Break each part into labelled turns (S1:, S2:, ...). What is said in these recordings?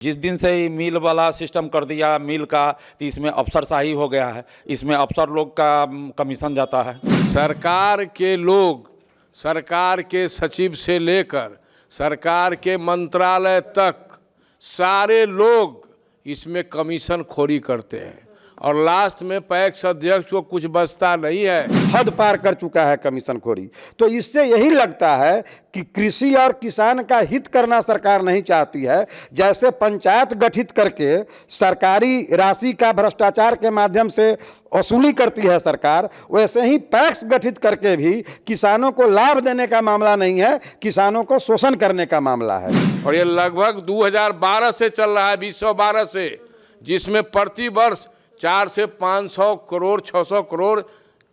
S1: जिस दिन से ही मिल वाला सिस्टम कर दिया मिल का, तो इसमें अफसरशाही हो गया है। इसमें अफसर लोग का कमीशन जाता है।
S2: सरकार के लोग, सरकार के सचिव से लेकर सरकार के मंत्रालय तक सारे लोग इसमें कमीशन खोरी करते हैं और लास्ट में पैक्स अध्यक्ष को कुछ बचता नहीं है।
S3: हद पार कर चुका है कमीशन खोरी। तो इससे यही लगता है कि कृषि और किसान का हित करना सरकार नहीं चाहती है। जैसे पंचायत गठित करके सरकारी राशि का भ्रष्टाचार के माध्यम से वसूली करती है सरकार, वैसे ही पैक्स गठित करके भी किसानों को लाभ देने का मामला नहीं है, किसानों को शोषण करने का मामला है।
S2: और ये लगभग 2012 से चल रहा है, 2012 से, जिसमें प्रति वर्ष 400 से 500 करोड़ 600 करोड़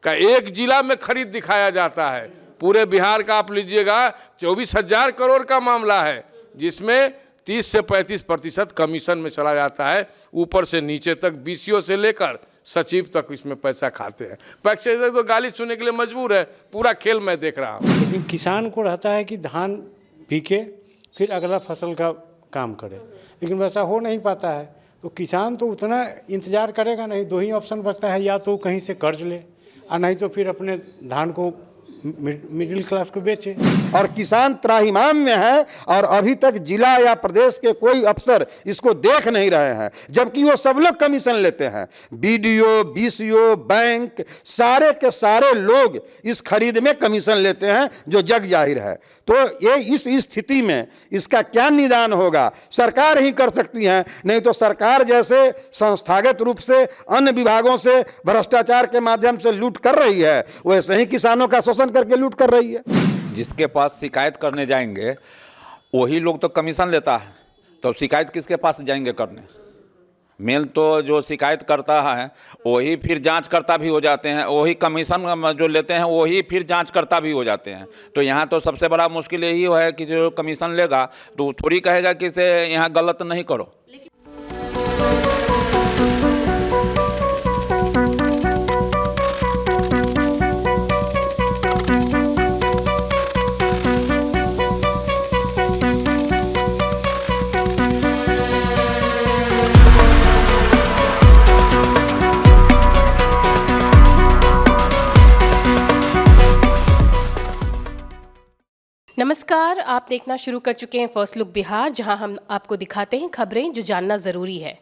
S2: का एक जिला में खरीद दिखाया जाता है। पूरे बिहार का आप लीजिएगा 24,000 करोड़ का मामला है, जिसमें 30 से 35% कमीशन में चला जाता है। ऊपर से नीचे तक बीसीओ से लेकर सचिव तक इसमें पैसा खाते हैं। पैक्स तो गाली सुनने के लिए मजबूर है। पूरा खेल मैं देख रहा हूँ।
S4: लेकिन किसान को रहता है कि धान पीके फिर अगला फसल का काम करे, लेकिन वैसा हो नहीं पाता है। तो किसान तो उतना इंतज़ार करेगा नहीं। दो ही ऑप्शन बचता है, या तो कहीं से कर्ज ले और नहीं तो फिर अपने धान को मिडिल क्लास को बेचे।
S3: और किसान त्राहिमाम में है और अभी तक जिला या प्रदेश के कोई अफसर इसको देख नहीं रहे हैं, जबकि वो सब लोग कमीशन लेते हैं। बीडीओ, बीसीओ, बैंक, सारे के सारे लोग इस खरीद में कमीशन लेते हैं, जो जग जाहिर है। तो ये इस स्थिति में इसका क्या निदान होगा, सरकार ही कर सकती है। नहीं तो सरकार जैसे संस्थागत रूप से अन्य विभागों से भ्रष्टाचार के माध्यम से लूट कर रही है, वैसे ही किसानों का शोषण करके लूट कर रही है।
S1: जिसके पास शिकायत करने जाएंगे वही लोग तो कमीशन लेता है, तो शिकायत किसके पास जाएंगे करने? मेन तो जो शिकायत करता है वही फिर जांच करता भी हो जाते हैं, वही कमीशन जो लेते हैं वही फिर जांच करता भी हो जाते हैं। तो यहाँ तो सबसे बड़ा मुश्किल यही है कि जो कमीशन लेगा तो थोड़ी कहेगा कि इसे यहाँ गलत नहीं करो।
S5: नमस्कार, आप देखना शुरू कर चुके हैं फर्स्ट लुक बिहार, जहां हम आपको दिखाते हैं खबरें जो जानना ज़रूरी है।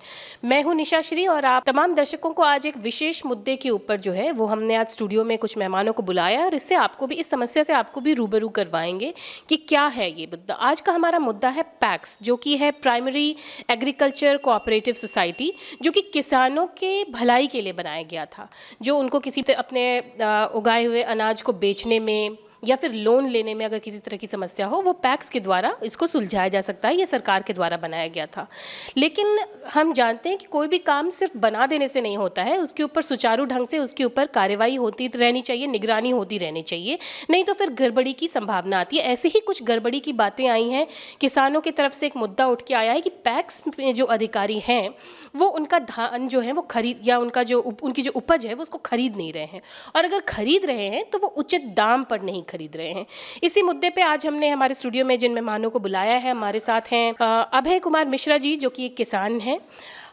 S5: मैं हूं निशा श्री और आप तमाम दर्शकों को आज एक विशेष मुद्दे के ऊपर जो है वो हमने आज स्टूडियो में कुछ मेहमानों को बुलाया और इससे आपको भी, इस समस्या से आपको भी रूबरू करवाएंगे कि क्या है ये मुद्दा। आज का हमारा मुद्दा है पैक्स, जो कि है प्राइमरी एग्रीकल्चर कोऑपरेटिव सोसाइटी, जो कि किसानों के भलाई के लिए बनाया गया था। जो उनको किसी अपने उगाए हुए अनाज को बेचने में या फिर लोन लेने में अगर किसी तरह की समस्या हो, वो पैक्स के द्वारा इसको सुलझाया जा सकता है। ये सरकार के द्वारा बनाया गया था। लेकिन हम जानते हैं कि कोई भी काम सिर्फ बना देने से नहीं होता है, उसके ऊपर सुचारू ढंग से उसके ऊपर कार्रवाई होती रहनी चाहिए, निगरानी होती रहनी चाहिए, नहीं तो फिर गड़बड़ी की संभावना आती है। ऐसे ही कुछ गड़बड़ी की बातें आई हैं। किसानों की तरफ से एक मुद्दा उठ के आया है कि पैक्स में जो अधिकारी हैं वो उनका धान जो है वो खरीद, या उनकी जो उपज है वो उसको खरीद नहीं रहे हैं, और अगर खरीद रहे हैं तो वो उचित दाम पर नहीं खरीद रहे हैं। इसी मुद्दे पे आज हमने हमारे स्टूडियो में जिन मेहमानों को बुलाया है, हमारे साथ हैं अभय कुमार मिश्रा जी, जो कि एक किसान हैं।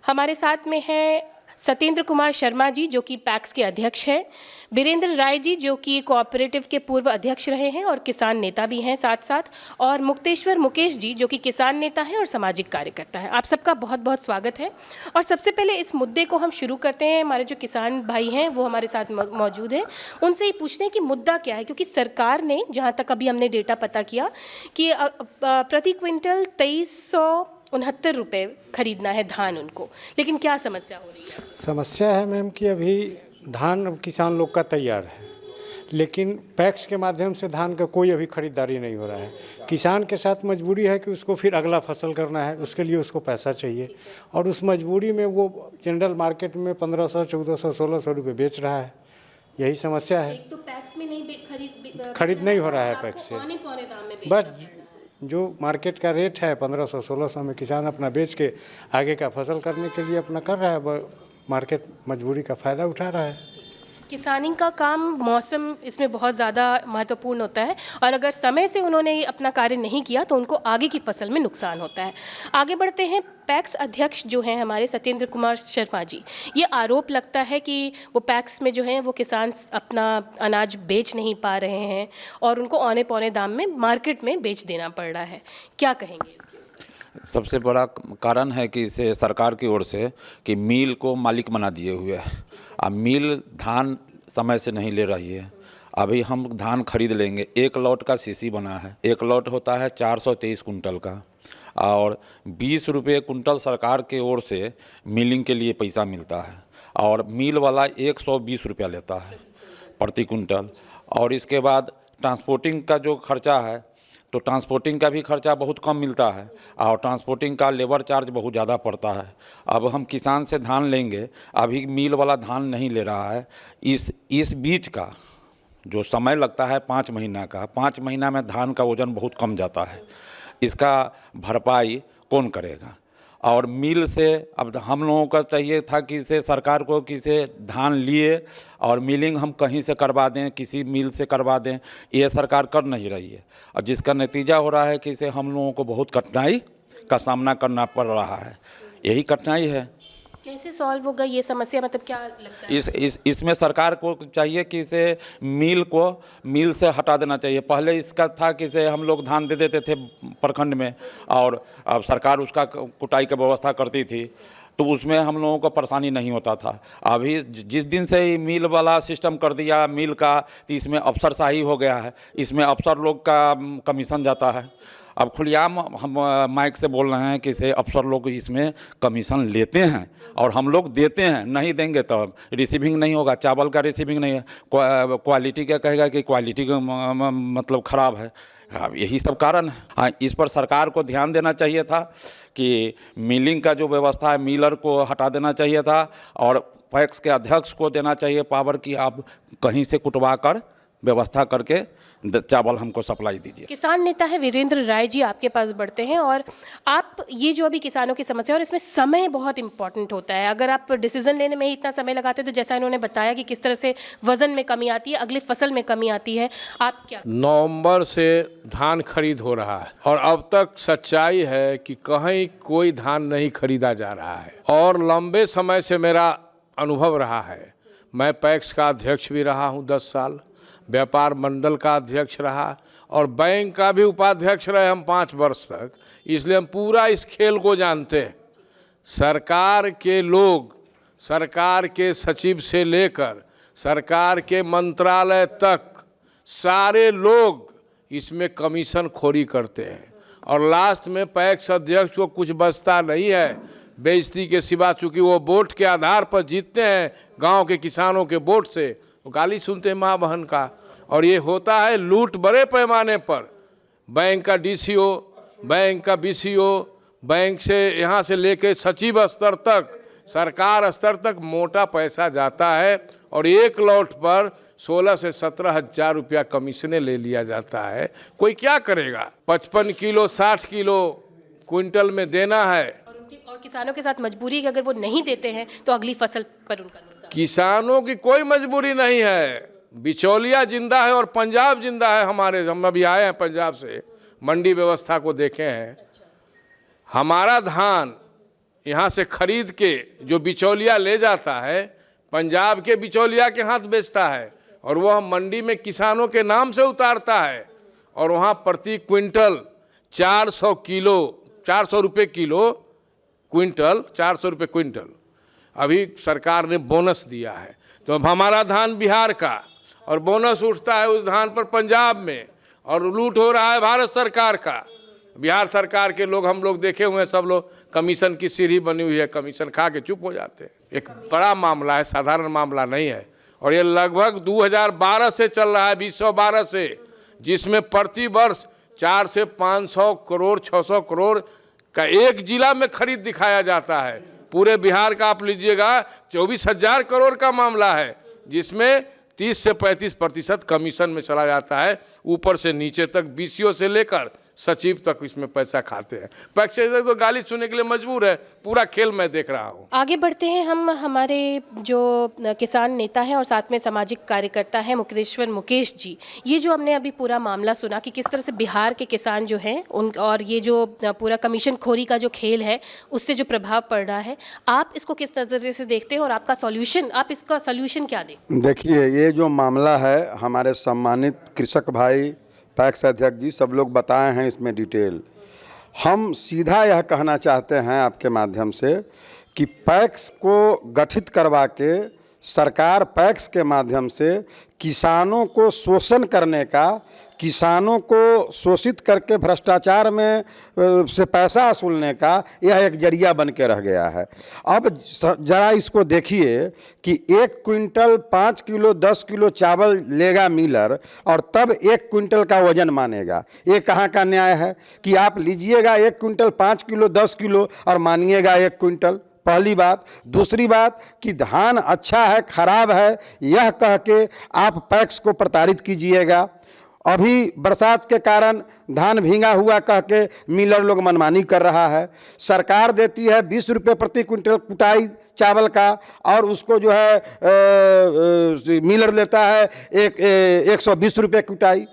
S5: हमारे साथ में है सत्येंद्र कुमार शर्मा जी, जो कि पैक्स के अध्यक्ष हैं। बीरेंद्र राय जी, जो कि कोऑपरेटिव के पूर्व अध्यक्ष रहे हैं और किसान नेता भी हैं साथ साथ, और मुक्तेश्वर मुकेश जी, जो कि किसान नेता हैं और सामाजिक कार्यकर्ता हैं। आप सबका बहुत बहुत स्वागत है। और सबसे पहले इस मुद्दे को हम शुरू करते हैं। हमारे जो किसान भाई हैं वो हमारे साथ मौजूद हैं, उनसे ही पूछते हैं कि मुद्दा क्या है। क्योंकि सरकार ने, जहाँ तक अभी हमने डेटा पता किया, कि प्रति क्विंटल 2369 रुपये खरीदना है धान उनको, लेकिन क्या समस्या हो रही है?
S4: समस्या है मैम कि अभी धान किसान लोग का तैयार है, लेकिन पैक्स के माध्यम से धान का कोई अभी खरीदारी नहीं हो रहा है। किसान के साथ मजबूरी है कि उसको फिर अगला फसल करना है, उसके लिए उसको पैसा चाहिए, और उस मजबूरी में वो जनरल मार्केट में 1500, 1400, 1600 रुपये बेच रहा है। यही समस्या है।
S5: एक तो पैक्स में नहीं
S4: खरीद नहीं हो रहा है पैक्स से,
S5: पौने दाम में
S4: बस जो मार्केट का रेट है 1500, 1600 में किसान अपना बेच के आगे का फसल करने के लिए अपना कर रहा है। मार्केट मजबूरी का फ़ायदा उठा रहा है।
S5: किसानी का काम, मौसम इसमें बहुत ज़्यादा महत्वपूर्ण होता है और अगर समय से उन्होंने अपना कार्य नहीं किया तो उनको आगे की फसल में नुकसान होता है। आगे बढ़ते हैं, पैक्स अध्यक्ष जो हैं हमारे सत्येंद्र कुमार शर्मा जी, ये आरोप लगता है कि वो पैक्स में जो है वो किसान अपना अनाज बेच नहीं पा रहे हैं और उनको औने पौने दाम में मार्केट में बेच देना पड़ रहा है, क्या कहेंगे इसके?
S1: सबसे बड़ा कारण है कि इसे सरकार की ओर से कि मिल को मालिक बना दिए हुए है। अब मिल धान समय से नहीं ले रही है। अभी हम धान खरीद लेंगे, 1 लॉट का सीसी बना है, 1 लॉट होता है 423 कुंटल का और 20 रुपये कुंटल सरकार के ओर से मिलिंग के लिए पैसा मिलता है और मिल वाला 120 रुपया लेता है प्रति कुंटल। और इसके बाद ट्रांसपोर्टिंग का जो खर्चा है तो ट्रांसपोर्टिंग का भी खर्चा बहुत कम मिलता है और ट्रांसपोर्टिंग का लेबर चार्ज बहुत ज़्यादा पड़ता है। अब हम किसान से धान लेंगे, अभी मिल वाला धान नहीं ले रहा है। इस बीच का जो समय लगता है 5 महीना का, 5 महीना में धान का वज़न बहुत कम जाता है। इसका भरपाई कौन करेगा? और मिल से अब हम लोगों का चाहिए था कि इसे सरकार को कि इसे धान लिए और मिलिंग हम कहीं से करवा दें, किसी मिल से करवा दें, ये सरकार कर नहीं रही है और जिसका नतीजा हो रहा है कि इसे हम लोगों को बहुत कठिनाई का सामना करना पड़ रहा है। यही कठिनाई है।
S5: कैसे सॉल्व होगा ये समस्या, मतलब क्या लगता है?
S1: इसमें सरकार को चाहिए कि इसे मिल से हटा देना चाहिए। पहले इसका था कि इसे हम लोग धान दे देते थे प्रखंड में और अब सरकार उसका कुटाई की व्यवस्था करती थी तो उसमें हम लोगों को परेशानी नहीं होता था। अभी जिस दिन से ही मिल वाला सिस्टम कर दिया मिल का, तो इसमें अफसरशाही हो गया है। इसमें अफसर लोग का कमीशन जाता है। अब खुलेआम हम माइक से बोल रहे हैं कि से अफसर लोग इसमें कमीशन लेते हैं और हम लोग देते हैं। नहीं देंगे तो रिसीविंग नहीं होगा, चावल का रिसीविंग नहीं है, क्वालिटी का कहेगा कि क्वालिटी का मतलब ख़राब है। अब यही सब कारण है। हाँ, इस पर सरकार को ध्यान देना चाहिए था कि मिलिंग का जो व्यवस्था है मिलर को हटा देना चाहिए था और पैक्स के अध्यक्ष को देना चाहिए पावर कि आप कहीं से कुटवा कर व्यवस्था करके चावल हमको सप्लाई दीजिए।
S5: किसान नेता है वीरेंद्र राय जी, आपके पास बढ़ते हैं और आप ये जो अभी किसानों की समस्या और इसमें समय बहुत इंपॉर्टेंट होता है। अगर आप डिसीजन लेने में ही इतना समय लगाते हैं तो जैसा इन्होंने बताया कि किस तरह से वजन में कमी आती है, अगली फसल में कमी आती है, आप क्या?
S2: नवंबर से धान खरीद हो रहा है और अब तक सच्चाई है कि कहीं कोई धान नहीं खरीदा जा रहा है और लंबे समय से मेरा अनुभव रहा है। मैं पैक्स का अध्यक्ष भी रहा हूँ 10 साल, व्यापार मंडल का अध्यक्ष रहा और बैंक का भी उपाध्यक्ष रहे हम 5 वर्ष तक, इसलिए हम पूरा इस खेल को जानते हैं। सरकार के लोग, सरकार के सचिव से लेकर सरकार के मंत्रालय तक सारे लोग इसमें कमीशन खोरी करते हैं और लास्ट में पैक्स अध्यक्ष को कुछ बचता नहीं है बेइज्जती के सिवा, चूँकि वो वोट के आधार पर जीतते हैं, गांव के किसानों के वोट से वो गाली सुनते हैं माँ बहन का। और ये होता है लूट बड़े पैमाने पर। बैंक का डीसीओ, बैंक का बीसीओ, बैंक से यहाँ से लेके सचिव स्तर तक, सरकार स्तर तक मोटा पैसा जाता है और 1 लॉट पर 16 से 17 हज़ार रुपया कमीशने ले लिया जाता है। कोई क्या करेगा? 55 किलो 60 किलो क्विंटल में देना है
S5: और किसानों के साथ मजबूरी है कि अगर वो नहीं देते हैं तो अगली फसल पर उनका नुकसान।
S2: किसानों की कोई मजबूरी नहीं है, बिचौलिया जिंदा है और पंजाब जिंदा है। हम अभी आए हैं पंजाब से, मंडी व्यवस्था को देखे हैं। हमारा धान यहाँ से खरीद के जो बिचौलिया ले जाता है, पंजाब के बिचौलिया के हाथ बेचता है और वह मंडी में किसानों के नाम से उतारता है और वहाँ प्रति क्विंटल 400 रुपये किलो क्विंटल, 400 रुपये क्विंटल। अभी सरकार ने बोनस दिया है तो अब हमारा धान बिहार का और बोनस उठता है उस धान पर पंजाब में और लूट हो रहा है भारत सरकार का। बिहार सरकार के लोग, हम लोग देखे हुए हैं, सब लोग कमीशन की सीढ़ी बनी हुई है, कमीशन खा के चुप हो जाते हैं। एक बड़ा मामला है, साधारण मामला नहीं है और ये लगभग 2012 से चल रहा है, 2012 से, जिसमें प्रति वर्ष 400 से 500 करोड़ 600 करोड़ का एक जिला में खरीद दिखाया जाता है। पूरे बिहार का आप लीजिएगा 24,000 करोड़ का मामला है, जिसमें 30 से 35% कमीशन में चला जाता है। ऊपर से नीचे तक बीसीओ से लेकर सचिव तक इसमें पैसा खाते हैं। पैक्स तो गाली सुनने के लिए मजबूर है। पूरा खेल मैं देख रहा हूँ।
S5: आगे बढ़ते हैं हम, हमारे जो किसान नेता हैं और साथ में सामाजिक कार्यकर्ता हैं मुकेश्वर मुकेश जी। ये जो हमने अभी पूरा मामला सुना कि किस तरह से बिहार के किसान जो हैं उन और ये जो पूरा कमीशन खोरी का जो खेल है उससे जो प्रभाव पड़ रहा है, आप इसको किस नज़रिए से देखते हैं और आपका सॉल्यूशन, आप इसका सॉल्यूशन क्या दें?
S3: देखिए, ये जो मामला है, हमारे सम्मानित कृषक भाई, पैक्स अध्यक्ष जी सब लोग बताए हैं इसमें डिटेल। हम सीधा यह कहना चाहते हैं आपके माध्यम से कि पैक्स को गठित करवा के सरकार पैक्स के माध्यम से किसानों को शोषण करने का, किसानों को शोषित करके भ्रष्टाचार में से पैसा वसूलने का यह एक जरिया बन के रह गया है। अब ज़रा इसको देखिए कि 1 क्विंटल 5 किलो 10 किलो चावल लेगा मिलर और तब 1 क्विंटल का वजन मानेगा। ये कहाँ का न्याय है कि आप लीजिएगा 1 क्विंटल 5 किलो 10 किलो और मानिएगा 1 क्विंटल। पहली बात। दूसरी बात कि धान अच्छा है खराब है यह कह के आप पैक्स को प्रताड़ित कीजिएगा। अभी बरसात के कारण धान भींगा हुआ कह के मिलर लोग मनमानी कर रहा है। सरकार देती है 20 रुपये प्रति क्विंटल कुटाई चावल का और उसको जो है मिलर लेता है 120 रुपये कुटाई।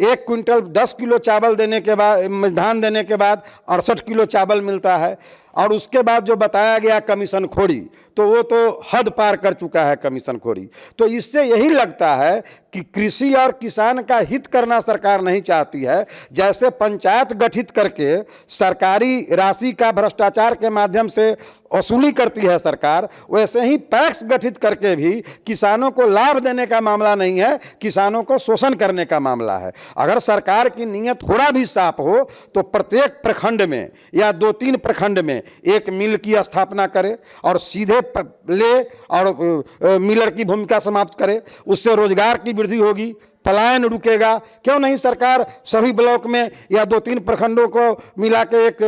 S3: 1 क्विंटल 10 किलो चावल देने के बाद, धान देने के बाद 68 किलो चावल मिलता है। और उसके बाद जो बताया गया कमीशन खोरी, तो वो तो हद पार कर चुका है कमीशन खोरी। तो इससे यही लगता है कि कृषि और किसान का हित करना सरकार नहीं चाहती है। जैसे पंचायत गठित करके सरकारी राशि का भ्रष्टाचार के माध्यम से वसूली करती है सरकार, वैसे ही पैक्स गठित करके भी किसानों को लाभ देने का मामला नहीं है, किसानों को शोषण करने का मामला है। अगर सरकार की नीयत थोड़ा भी साफ हो तो प्रत्येक प्रखंड में या 2-3 प्रखंड में एक मिल की स्थापना करे और सीधे ले और मिलर की भूमिका समाप्त करे। उससे रोजगार की वृद्धि होगी, पलायन रुकेगा। क्यों नहीं सरकार सभी ब्लॉक में या 2-3 प्रखंडों को मिला के एक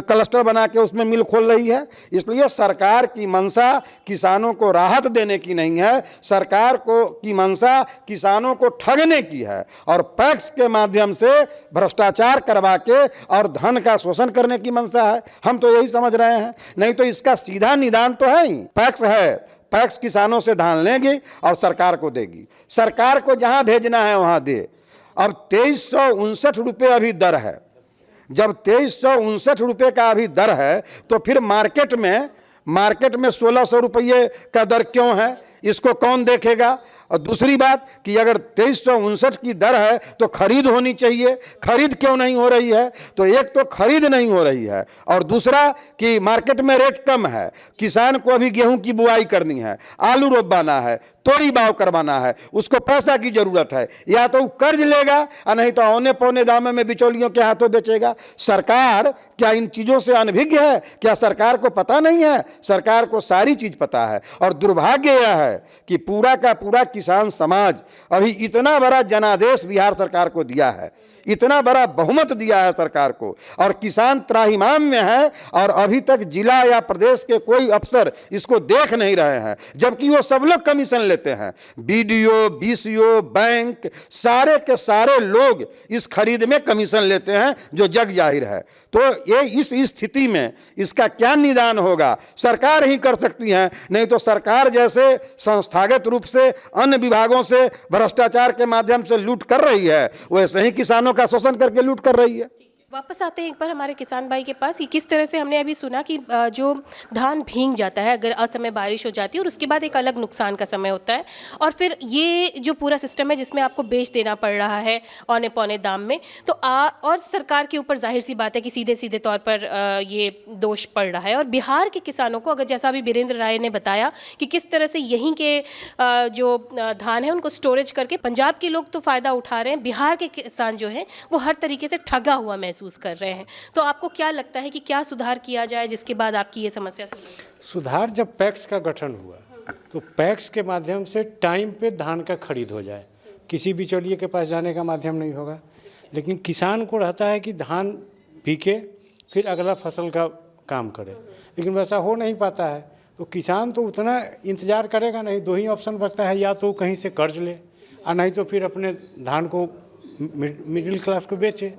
S3: क्लस्टर बना के उसमें मिल खोल रही है। इसलिए सरकार की मंशा किसानों को राहत देने की नहीं है, सरकार को की मंशा किसानों को ठगने की है और पैक्स के माध्यम से भ्रष्टाचार करवा के और धन का शोषण करने की मंशा है। हम तो यही समझ रहे हैं। नहीं तो इसका सीधा निदान तो है ही, पैक्स है, पैक्स किसानों से धान लेंगे और सरकार को देगी। सरकार को जहां भेजना है वहां दे। अब 2359 रुपये अभी दर है। जब 2359 रुपये का अभी दर है तो फिर मार्केट में 1600 रुपये का दर क्यों है? इसको कौन देखेगा? और दूसरी बात कि अगर 2359 की दर है तो खरीद होनी चाहिए, खरीद क्यों नहीं हो रही है? तो एक तो खरीद नहीं हो रही है और दूसरा कि मार्केट में रेट कम है। किसान को अभी गेहूं की बुआई करनी है, आलू रोपवाना है, तोड़ी बाव करवाना है, उसको पैसा की जरूरत है। या तो कर्ज लेगा और नहीं तो औने पौने दामों में बिचौलियों के हाथों बेचेगा। सरकार क्या इन चीज़ों से अनभिज्ञ है? क्या सरकार को पता नहीं है? सरकार को सारी चीज़ पता है। और दुर्भाग्य यह है कि पूरा का पूरा किसान समाज अभी इतना बड़ा जनादेश बिहार सरकार को दिया है, इतना बड़ा बहुमत दिया है सरकार को, और किसान त्राहिमाम में है और अभी तक जिला या प्रदेश के कोई अफसर इसको देख नहीं रहे हैं, जबकि वो सब लोग कमीशन लेते हैं। बीडीओ, बीसीओ, बैंक, सारे के सारे लोग इस खरीद में कमीशन लेते हैं, जो जग जाहिर है। तो ये इस स्थिति में इसका क्या निदान होगा? सरकार ही कर सकती है। नहीं तो सरकार जैसे संस्थागत रूप से अन्य विभागों से भ्रष्टाचार के माध्यम से लूट कर रही है, वैसे ही किसानों का शोषण करके लूट कर रही है।
S5: वापस आते हैं एक बार हमारे किसान भाई के पास कि किस तरह से हमने अभी सुना कि जो धान भीग जाता है अगर असमय बारिश हो जाती है और उसके बाद एक अलग नुकसान का समय होता है, और फिर ये जो पूरा सिस्टम है जिसमें आपको बेच देना पड़ रहा है औने पौने दाम में, तो और सरकार के ऊपर जाहिर सी बात है कि सीधे सीधे तौर पर ये दोष पड़ रहा है। और बिहार के किसानों को, अगर जैसा अभी वीरेंद्र राय ने बताया कि किस तरह से यहीं के जो धान है उनको स्टोरेज करके पंजाब के लोग तो फ़ायदा उठा रहे हैं, बिहार के किसान जो हैं वो हर तरीके से ठगा हुआ महसूस कर रहे हैं। तो आपको क्या लगता है कि क्या सुधार किया जाए जिसके बाद आपकी ये समस्या
S4: सुधार? जब पैक्स का गठन हुआ तो पैक्स के माध्यम से टाइम पे धान का खरीद हो जाए, किसी बिचौलिए के पास जाने का माध्यम नहीं होगा। लेकिन किसान को रहता है कि धान बिके फिर अगला फसल का काम करे, लेकिन वैसा हो नहीं पाता है। तो किसान तो उतना इंतज़ार करेगा नहीं, 2 ही ऑप्शन बचता है, या तो कहीं से कर्ज ले और नहीं तो फिर अपने धान को मिडिल क्लास को बेचे।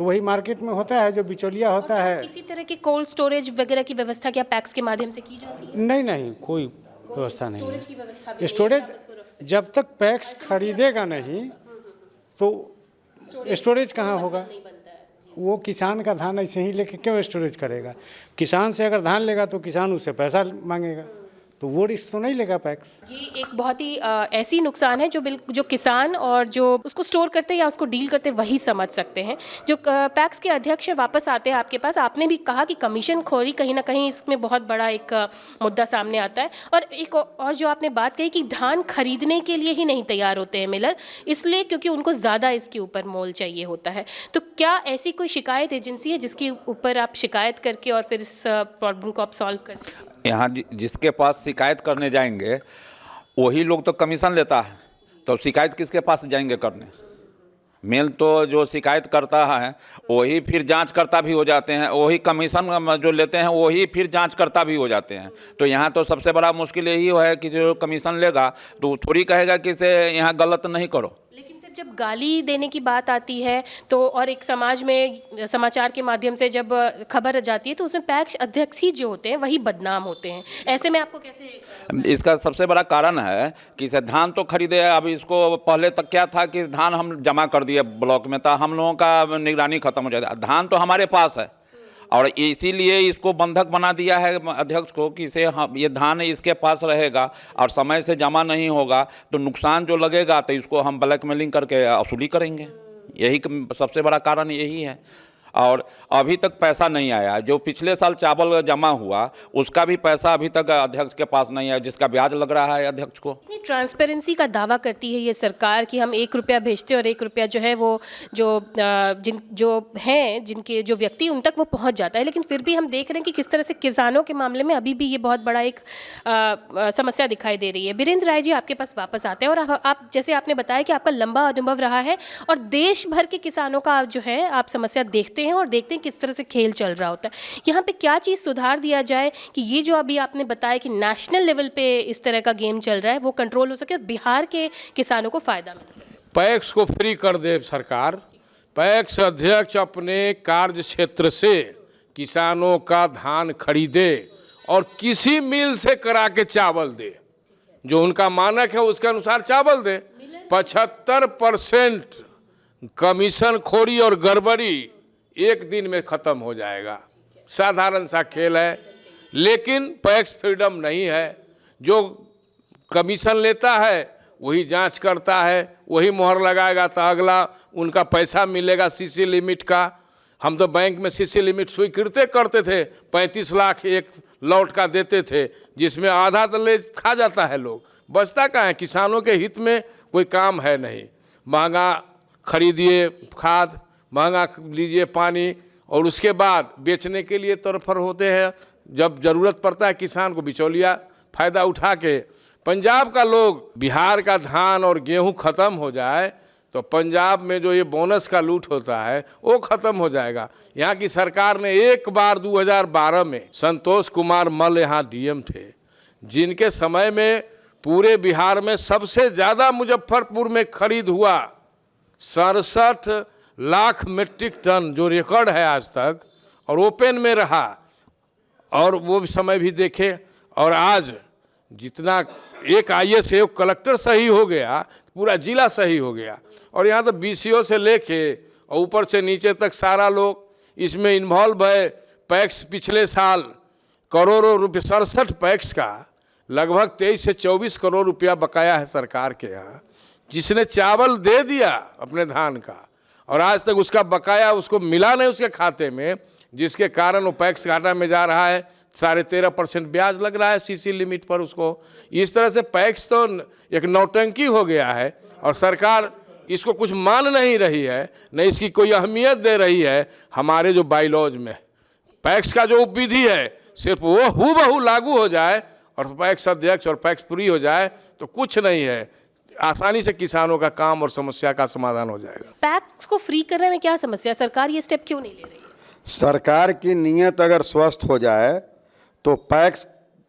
S4: तो वही मार्केट में होता है, जो बिचौलिया होता है।
S5: किसी तरह की कोल्ड स्टोरेज वगैरह की व्यवस्था क्या पैक्स के माध्यम से की जाती है?
S4: नहीं नहीं, कोई व्यवस्था नहीं
S5: स्टोरेज की व्यवस्था भी
S4: है। स्टोरेज जब तक पैक्स खरीदेगा नहीं तो स्टोरेज कहाँ होगा? वो किसान का धान ऐसे ही लेके क्यों स्टोरेज करेगा? किसान से अगर धान लेगा तो किसान उससे पैसा मांगेगा, तो वो रिस्क तो नहीं लेगा पैक्स।
S5: ये एक बहुत ही ऐसी नुकसान है जो किसान और जो उसको स्टोर करते हैं या उसको डील करते हैं वही समझ सकते हैं। जो पैक्स के अध्यक्ष वापस आते हैं आपके पास, आपने भी कहा कि कमीशन खोरी कहीं ना कहीं इसमें बहुत बड़ा एक मुद्दा सामने आता है। और एक और जो आपने बात कही कि धान खरीदने के लिए ही नहीं तैयार होते हैं मिलर, इसलिए क्योंकि उनको ज़्यादा इसके ऊपर मोल चाहिए होता है। तो क्या ऐसी कोई शिकायत एजेंसी है जिसके ऊपर आप शिकायत करके और फिर इस प्रॉब्लम को आप सॉल्व कर सकें?
S1: यहाँ जिसके पास शिकायत करने जाएंगे वही लोग तो कमीशन लेता है, तो शिकायत किसके पास जाएंगे करने? मेल तो जो शिकायत करता है वही फिर जांच करता भी हो जाते हैं, वही कमीशन जो लेते हैं वही फिर जांच करता भी हो जाते हैं। तो यहाँ तो सबसे बड़ा मुश्किल यही है कि जो कमीशन लेगा तो थोड़ी कहेगा कि इसे यहाँ गलत नहीं करो।
S5: लेकिन फिर जब गाली देने की बात आती है तो और एक समाज में समाचार के माध्यम से जब खबर जाती है तो उसमें पैक्स अध्यक्ष ही जो होते हैं वही बदनाम होते हैं। ऐसे में आपको कैसे?
S1: इसका सबसे बड़ा कारण है कि इसे धान तो खरीदे, अब इसको पहले तक क्या था कि धान हम जमा कर दिए ब्लॉक में, तो हम लोगों का निगरानी खत्म हो जाता। धान तो हमारे पास है और इसीलिए इसको बंधक बना दिया है अध्यक्ष को कि इसे ये धान इसके पास रहेगा और समय से जमा नहीं होगा तो नुकसान जो लगेगा तो इसको हम ब्लैकमेलिंग करके वसूली करेंगे। यही सबसे बड़ा कारण यही है। और अभी तक पैसा नहीं आया। जो पिछले साल चावल जमा हुआ उसका भी पैसा अभी तक अध्यक्ष के पास नहीं है, जिसका ब्याज लग रहा है अध्यक्ष को।
S5: ट्रांसपेरेंसी का दावा करती है ये सरकार कि हम 1 रुपया भेजते हैं और 1 रुपया जो है वो जिनके जो व्यक्ति उन तक वो पहुंच जाता है। लेकिन फिर भी हम देख रहे हैं कि किस तरह से किसानों के मामले में अभी भी ये बहुत बड़ा एक समस्या दिखाई दे रही है। बीरेंद्र राय जी आपके पास वापस आते हैं और आप जैसे आपने बताया कि आपका लंबा अनुभव रहा है और देश भर के किसानों का जो है आप समस्या देखते हैं और देखते हैं किस तरह से खेल चल रहा होता है। यहाँ पे क्या चीज़ सुधार दिया जाए कि ये जो अभी आपने बताया कि नेशनल लेवल पे इस तरह का गेम चल रहा है वो कंट्रोल हो सके और बिहार के किसानों को फायदा मिल सके?
S2: पैक्स को फ्री कर दे सरकार। पैक्स अध्यक्ष अपने कार्य क्षेत्र से किसानों का धान खरीदे और किसी मिल से करा के चावल दे, जो उनका मानक है उसके अनुसार चावल दे। 75% कमीशन खोरी और गड़बड़ी एक दिन में खत्म हो जाएगा। साधारण सा खेल है, लेकिन पैक्स फ्रीडम नहीं है। जो कमीशन लेता है वही जांच करता है, वही मोहर लगाएगा तो अगला उनका पैसा मिलेगा सीसी लिमिट का। हम तो बैंक में सीसी लिमिट स्वीकृत करते थे, 35 लाख एक लॉट का देते थे, जिसमें आधा तो ले खा जाता है लोग। बचता कहाँ है? किसानों के हित में कोई काम है नहीं। महंगा खरीदिए खाद, महंगा लीजिए पानी, और उसके बाद बेचने के लिए तत्पर होते हैं। जब ज़रूरत पड़ता है किसान को बिचौलिया फ़ायदा उठा के। पंजाब का लोग, बिहार का धान और गेहूं ख़त्म हो जाए तो पंजाब में जो ये बोनस का लूट होता है वो ख़त्म हो जाएगा। यहाँ की सरकार ने एक बार 2012 में संतोष कुमार मल यहाँ डीएम थे, जिनके समय में पूरे बिहार में सबसे ज़्यादा मुजफ्फरपुर में खरीद हुआ 67 लाख मीट्रिक टन, जो रिकॉर्ड है आज तक, और ओपन में रहा। और वो समय भी देखे। और आज जितना एक आईएएस एक कलेक्टर सही हो गया, पूरा जिला सही हो गया। और यहाँ तो बीसीओ से लेके और ऊपर से नीचे तक सारा लोग इसमें इन्वॉल्व है। पैक्स पिछले साल करोड़ों रुपये, 67 पैक्स का लगभग 23 से 24 करोड़ रुपया बकाया है सरकार के यहाँ, जिसने चावल दे दिया अपने धान का और आज तक उसका बकाया उसको मिला नहीं उसके खाते में, जिसके कारण वो पैक्स घाटा में जा रहा है। 13.5% ब्याज लग रहा है सीसी लिमिट पर उसको। इस तरह से पैक्स तो एक नौटंकी हो गया है और सरकार इसको कुछ मान नहीं रही है, न इसकी कोई अहमियत दे रही है। हमारे जो बाईलॉज में पैक्स का जो उपविधि है सिर्फ वो हूबहू लागू हो जाए और पैक्स अध्यक्ष और पैक्स फ्री हो जाए तो कुछ नहीं है, आसानी से किसानों का काम और समस्या का समाधान हो जाएगा।
S5: पैक्स को फ्री करने में क्या समस्या? सरकार ये स्टेप क्यों नहीं ले रही है?
S3: सरकार की नीयत अगर स्वस्थ हो जाए तो पैक्स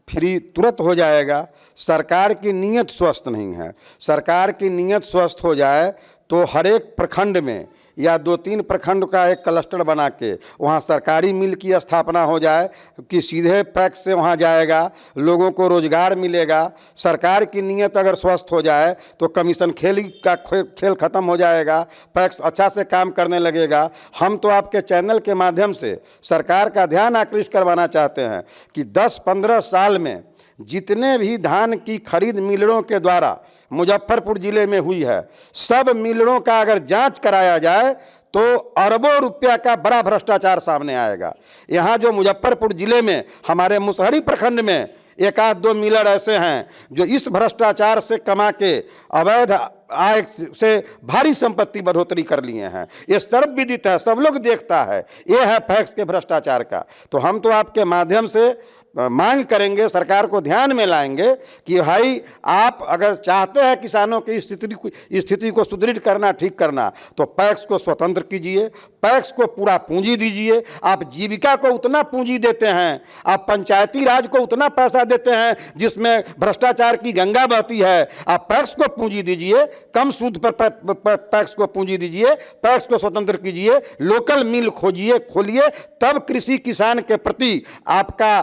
S3: फ्री तुरंत हो जाएगा। सरकार की नीयत स्वस्थ नहीं है। सरकार की नीयत स्वस्थ हो जाए तो हर एक प्रखंड में या 2-3 प्रखंड का एक क्लस्टर बना के वहाँ सरकारी मिल की स्थापना हो जाए कि सीधे पैक्स से वहाँ जाएगा, लोगों को रोजगार मिलेगा। सरकार की नीयत अगर स्वस्थ हो जाए तो कमीशन खेल खत्म हो जाएगा, पैक्स अच्छा से काम करने लगेगा। हम तो आपके चैनल के माध्यम से सरकार का ध्यान आकृष्ट करवाना चाहते हैं कि 10-15 साल में जितने भी धान की खरीद मिलरों के द्वारा मुजफ्फरपुर जिले में हुई है, सब मिलरों का अगर जांच कराया जाए तो अरबों रुपया का बड़ा भ्रष्टाचार सामने आएगा। यहाँ जो मुजफ्फरपुर जिले में हमारे मुसहरी प्रखंड में 1-2 मिलर ऐसे हैं जो इस भ्रष्टाचार से कमा के अवैध आय से भारी संपत्ति बढ़ोतरी कर लिए हैं। ये सर्वविदित है, सब लोग देखता है, ये है पैक्स के भ्रष्टाचार का। तो हम तो आपके माध्यम से मांग करेंगे, सरकार को ध्यान में लाएंगे कि भाई आप अगर चाहते हैं किसानों की स्थिति को सुदृढ़ करना, ठीक करना, तो पैक्स को स्वतंत्र कीजिए, पैक्स को पूरा पूंजी दीजिए। आप जीविका को उतना पूंजी देते हैं, आप पंचायती राज को उतना पैसा देते हैं जिसमें भ्रष्टाचार की गंगा बहती है, आप पैक्स को पूंजी दीजिए, कम सूद पर पैक्स को पूंजी दीजिए, पैक्स को स्वतंत्र कीजिए, लोकल मिल खोलिए, तब कृषि किसान के प्रति आपका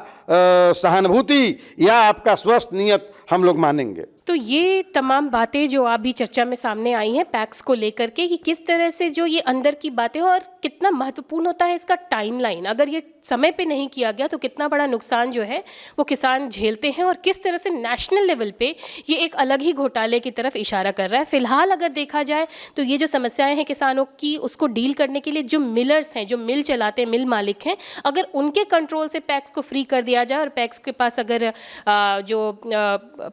S3: सहानुभूति या आपका स्वस्थ नियत हम लोग मानेंगे।
S5: तो ये तमाम बातें जो आप भी चर्चा में सामने आई हैं पैक्स को लेकर के कि किस तरह से जो ये अंदर की बातें और कितना महत्वपूर्ण होता है इसका टाइमलाइन, अगर ये समय पे नहीं किया गया तो कितना बड़ा नुकसान जो है वो किसान झेलते हैं और किस तरह से नेशनल लेवल पे ये एक अलग ही घोटाले की तरफ इशारा कर रहा है। फिलहाल अगर देखा जाए तो ये जो समस्याएं हैं किसानों की, उसको डील करने के लिए जो मिलर्स हैं, जो मिल चलाते हैं, मिल मालिक हैं, अगर उनके कंट्रोल से पैक्स को फ्री कर दिया जाए और पैक्स के पास अगर जो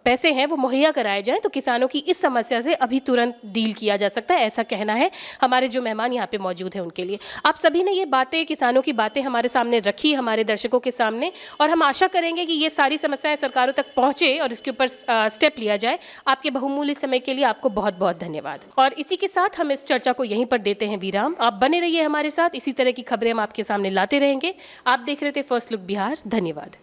S5: पैसे हैं वो मुहैया कराए जाएं तो किसानों की इस समस्या से अभी तुरंत डील किया जा सकता है, ऐसा कहना है हमारे जो मेहमान यहाँ पे मौजूद हैं उनके लिए। आप सभी ने ये बातें, किसानों की बातें हमारे सामने रखी, हमारे दर्शकों के सामने, और हम आशा करेंगे कि ये सारी समस्याएं सरकारों तक पहुंचे और इसके ऊपर स्टेप लिया जाए। आपके बहुमूल्य समय के लिए आपको बहुत बहुत धन्यवाद। और इसी के साथ हम इस चर्चा को यहीं पर देते हैं विराम। आप बने रहिए हमारे साथ, इसी तरह की खबरें हम आपके सामने लाते रहेंगे। आप देख रहे थे फर्स्ट लुक बिहार। धन्यवाद।